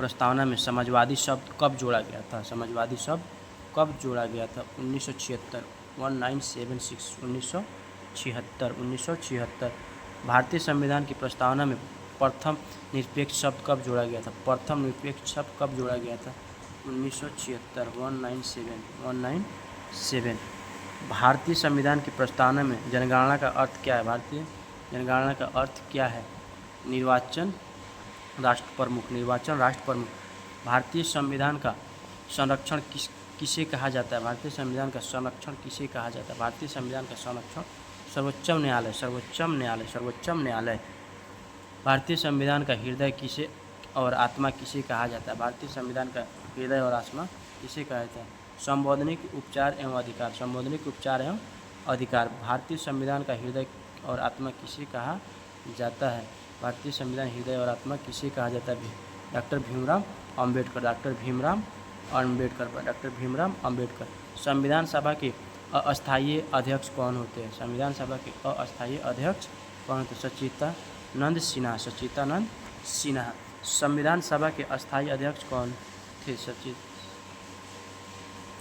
प्रस्तावना में समाजवादी शब्द कब जोड़ा गया था? समाजवादी शब्द कब जोड़ा गया था? 1976, 1976, 1976। भारतीय संविधान की प्रस्तावना में प्रथम निरपेक्ष शब्द कब जोड़ा गया था? प्रथम निरपेक्ष शब्द कब जोड़ा गया था? 1976, 1977। भारतीय संविधान की प्रस्तावना में जनगणना का अर्थ क्या है? भारतीय जनगणना का अर्थ क्या है? निर्वाचन राष्ट्र प्रमुख, निर्वाचन राष्ट्र प्रमुख। भारतीय संविधान का संरक्षण किसे कहा जाता है? भारतीय संविधान का संरक्षण किसे कहा जाता है? भारतीय संविधान का संरक्षण सर्वोच्च न्यायालय, सर्वोच्च न्यायालय, सर्वोच्च न्यायालय। भारतीय संविधान का हृदय किसे और आत्मा किसे कहा जाता है? भारतीय संविधान का हृदय और आत्मा किसे कहा जाता है? संवैधानिक उपचार एवं अधिकार, संवैधानिक उपचार एवं अधिकार। भारतीय संविधान का हृदय और आत्मा किसे कहा जाता है? भारतीय संविधान हृदय और आत्मा किसे कहा जाता है? Doctor Bhimrao Ambedkar, doctor Bhimrao Ambedkar, doctor Bhimrao Ambedkar. संविधान सभा के अस्थायी अध्यक्ष कौन होते हैं? संविधान सभा के अस्थायी अध्यक्ष कौन होते हैं? सच्चिदानंद सिन्हा, सच्चिदानंद सिन्हा। संविधान सभा के अस्थायी अध्यक्ष कौन थे?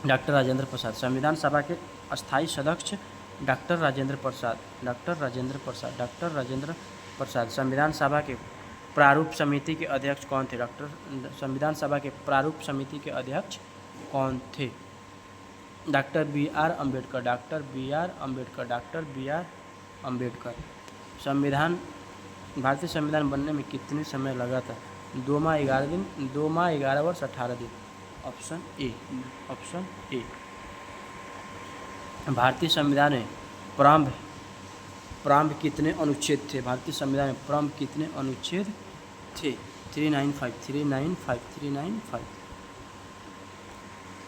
डॉक्टर राजेंद्र प्रसाद। संविधान सभा के अस्थायी सदस्य doctor Rajendra Prasad, doctor Rajendra Prasad, doctor Rajendra Prasad. संविधान सभा के प्रारूप समिति के अध्यक्ष कौन थे? संविधान सभा के प्रारूप समिति के अध्यक्ष कौन थे? Doctor B R Ambedkar, doctor B R Ambedkar, doctor B R Ambedkar. संविधान, भारतीय संविधान बनने में कितने समय लगा था? 2 माह 11 दिन, 2 माह 11 वर्ष 18 दिन। Option A, option A. भारतीय संविधान में प्रारंभ कितने अनुच्छेद थे? भारतीय संविधान में प्रारंभ कितने अनुच्छेद थे? 395, 395, 395।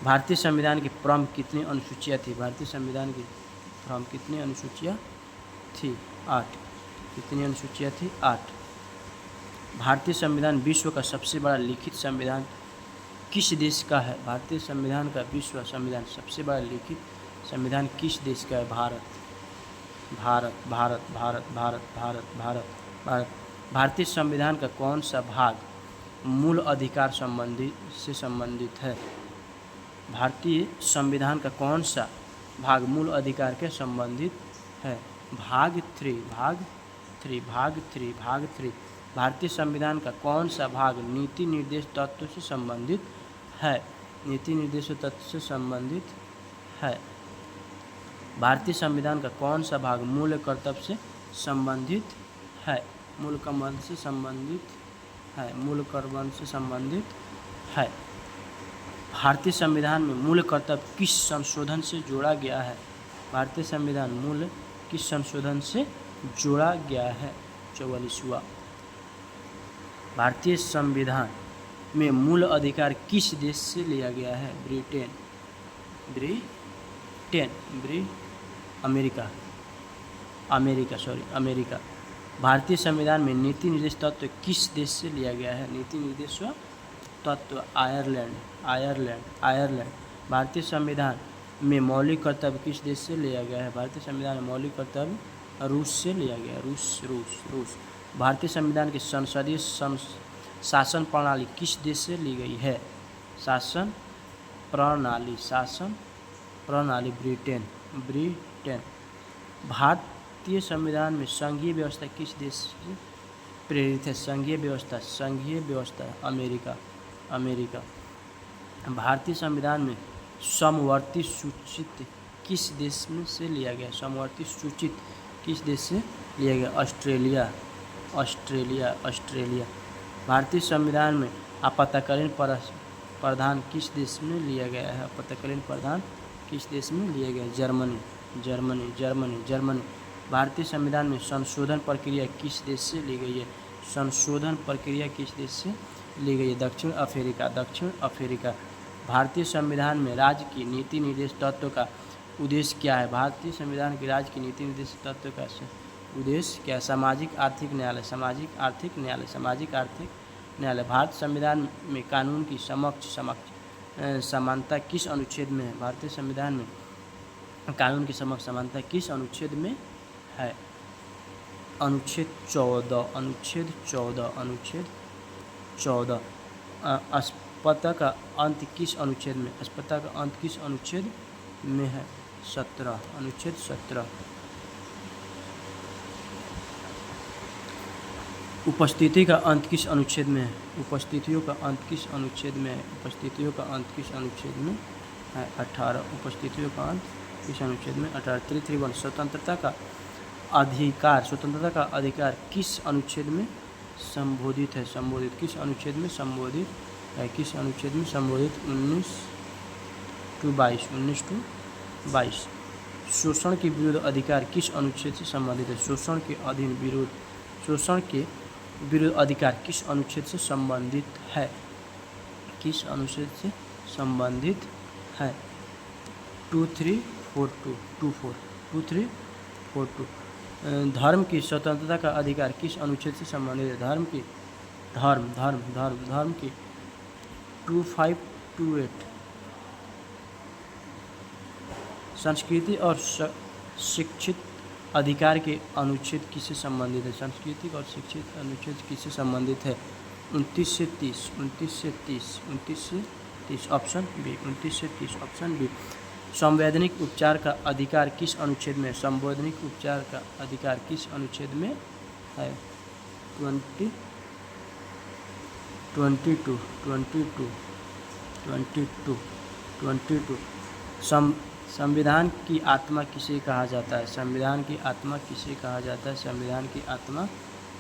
भारतीय संविधान की प्रारंभ कितनी अनुसूचियाँ थी? भारतीय संविधान की प्रारंभ कितनी अनुसूचियाँ थी? 8। कितनी अनुसूचियाँ थी? 8। भारतीय संविधान विश्व का सबसे बड़ा लिखित संविधान किस देश का है? भारतीय संविधान का विश्व संविधान सबसे बड़ा लिखित संविधान किस देश का है? भारत, भारत, भारत, भारत, भारत, भारत, भारत, भारत। भारतीय संविधान का कौन सा भाग मूल अधिकार से संबंधित है? भारतीय संविधान का कौन सा भाग मूल अधिकार के संबंधित है? भाग 3, भाग 3, भाग 3, भाग 3। भारतीय संविधान का कौन सा भाग नीति निर्देश तत्व से संबंधित है? नीति निर्देश तत्व से संबंधित है। भारतीय संविधान का कौन सा भाग मूल कर्तव्य से संबंधित है? मूल कर्तव्य से संबंधित है, मूल कर्तव्य से संबंधित है। भारतीय संविधान में मूल कर्तव्य किस संशोधन से जोड़ा गया है? भारतीय संविधान मूल किस संशोधन से जोड़ा गया है? 44वां। भारतीय संविधान में मूल अधिकार किस देश से लिया गया है? Britain, America, America. भारतीय संविधान में नीति निर्देश तत्व किस देश से लिया गया है? नीति निर्देश तत्व आयरलैंड, आयरलैंड। भारतीय संविधान में मौलिक कर्तव्य किस देश से लिया गया है? भारतीय संविधान में मौलिक कर्तव्य रूस से लिया गया है, रूस। भारतीय संविधान की संसदीय शासन प्रणाली किस देश से ली गई है? शासन प्रणाली ब्रिटेन। भारतीय संविधान में संघीय व्यवस्था किस देश से प्रेरित है? संघीय व्यवस्था अमेरिका। भारतीय संविधान में समवर्ती सूचित किस देश में से लिया गया? समवर्ती सूचित किस देश से लिया गया? ऑस्ट्रेलिया। भारतीय संविधान में आपातकालीन प्रावधान किस देश में लिया गया है? आपातकालीन प्रावधान किस देश में लिया गया? जर्मनी। भारतीय संविधान में संशोधन प्रक्रिया किस देश से ली गई है? संशोधन प्रक्रिया किस देश से ली गई है? दक्षिण अफ्रीका। भारतीय संविधान में राज्य की नीति निर्देश तत्व का उद्देश्य क्या है? भारतीय संविधान के राज्य की नीति निर्देश तत्व का उद्देश्य क्या है? सामाजिक आर्थिक न्यायालय। भारत संविधान में कानून की समानता किस अनुच्छेद में है? भारतीय संविधान में कानून की समानता किस अनुच्छेद में है? अनुच्छेद 14। अस्पता का अंत किस अनुच्छेद में? अस्पता का अंत किस अनुच्छेद में है? 17, अनुच्छेद 17। उपस्थिति का अंत किस अनुच्छेद में है? उपस्थितियों का अंत किस अनुच्छेद में है? उपस्थितियों का अंत किस अनुच्छेद में है? 18। उपस्थितियों का अंत किस अनुच्छेद में? 18। 331 स्वतंत्रता का अधिकार, स्वतंत्रता का अधिकार किस अनुच्छेद में संबोधित है? संबोधित किस अनुच्छेद में संबोधित है? किस अनुच्छेद में संबोधित? 19 to 22। 19 to 22। शोषण के विरुद्ध अधिकार किस अनुच्छेद से संबंधित है? शोषण के अधीन विरोध, शोषण के विरुद्ध अधिकार किस अनुच्छेद से संबंधित है? किस अनुच्छेद से संबंधित है? 2342। 2342। धर्म की स्वतंत्रता का अधिकार किस अनुच्छेद से संबंधित है? धर्म की धर्म की 2528। संस्कृति और शिक्षित अधिकार के अनुच्छेद किससे संबंधित है? सांस्कृतिक और शिक्षित अनुच्छेद किससे संबंधित है? 29 से 30। 29 से 30। 29 से 30 ऑप्शन बी। 29 से 30 ऑप्शन बी। संवैधानिक उपचार का अधिकार किस अनुच्छेद में? संवैधानिक उपचार का अधिकार किस अनुच्छेद में है? 22। संविधान की आत्मा किसे कहा जाता है? संविधान की आत्मा किसे कहा जाता है? संविधान की आत्मा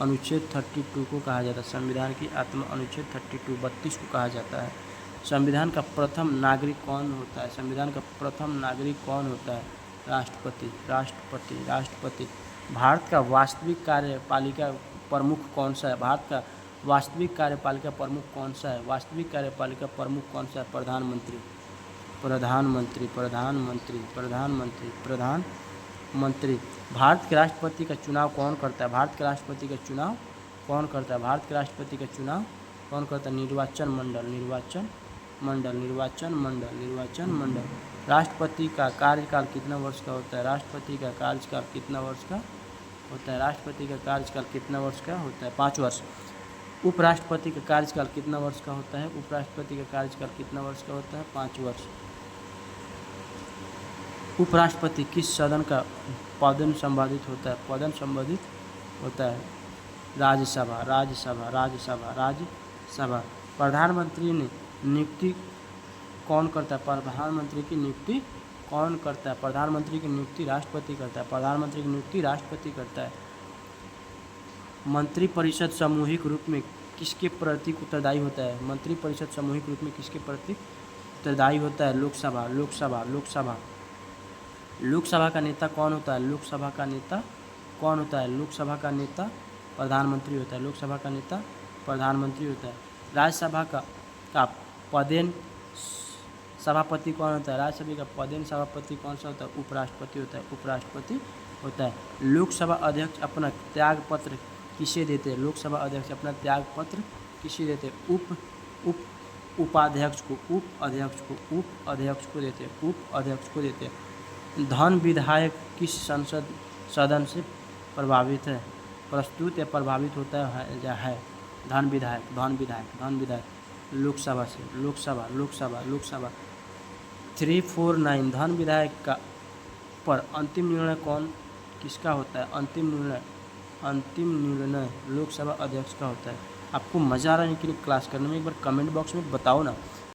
अनुच्छेद 32 को कहा जाता है। संविधान की आत्मा अनुच्छेद 32 को कहा जाता है। संविधान का प्रथम नागरिक कौन होता है? संविधान का प्रथम नागरिक कौन होता है? राष्ट्रपति। भारत का वास्तविक कार्यपालिका प्रमुख कौन सा है? भारत का वास्तविक कार्यपालिका प्रमुख कौन सा है? वास्तविक कार्यपालिका प्रमुख कौन सा है? प्रधानमंत्री। भारत के राष्ट्रपति का चुनाव कौन करता है? भारत के राष्ट्रपति का चुनाव कौन करता है? भारत के राष्ट्रपति का चुनाव कौन करता है? निर्वाचन मंडल। राष्ट्रपति का कार्यकाल कितना वर्ष का होता है? राष्ट्रपति का कार्यकाल कितना वर्ष का होता है? राष्ट्रपति का कार्यकाल कितना वर्ष का होता है? 5 वर्ष। उपराष्ट्रपति का कार्यकाल कितना वर्ष का होता है? उपराष्ट्रपति का कार्यकाल कितना वर्ष का होता है? 5 वर्ष। उपराष्ट्रपति किस सदन का पदन संपादित होता है? पदन संपादित होता है राज्यसभा। प्रधानमंत्री ने नियुक्ति कौन करता है? प्रधानमंत्री की नियुक्ति कौन करता है? प्रधानमंत्री की नियुक्ति राष्ट्रपति करता है। प्रधानमंत्री की नियुक्ति राष्ट्रपति करता है। मंत्रिपरिषद सामूहिक रूप में किसके प्रति उत्तरदायी होता है? मंत्रिपरिषद सामूहिक रूप में किसके प्रति उत्तरदायी होता है? लोकसभा का नेता कौन होता है? लोकसभा का नेता कौन होता है? लोकसभा का नेता प्रधानमंत्री होता है। लोकसभा का नेता प्रधानमंत्री होता है। राज्यसभा का पदेन सभापति कौन होता है? राज्यसभा का पदेन सभापति कौन सा होता है? उपराष्ट्रपति होता है। लोकसभा अध्यक्ष अपना त्यागपत्र किसे देते हैं? लोकसभा अध्यक्ष अपना त्यागपत्र किसे देते हैं? उपाध्यक्ष को देते हैं। धन विधायक किस संसद सदन से प्रभावित है? प्रस्तुत या प्रभावित होता है? धन विधायक लोकसभा से। लोकसभा। 349 धन विधायक का पर अंतिम निर्णय किसका होता है? अंतिम निर्णय लोकसभा अध्यक्ष का होता है। आपको मज़ा आ रहा है कि नहीं क्लास करने में? एक बार कमेंट बॉक्स में बताओ ना।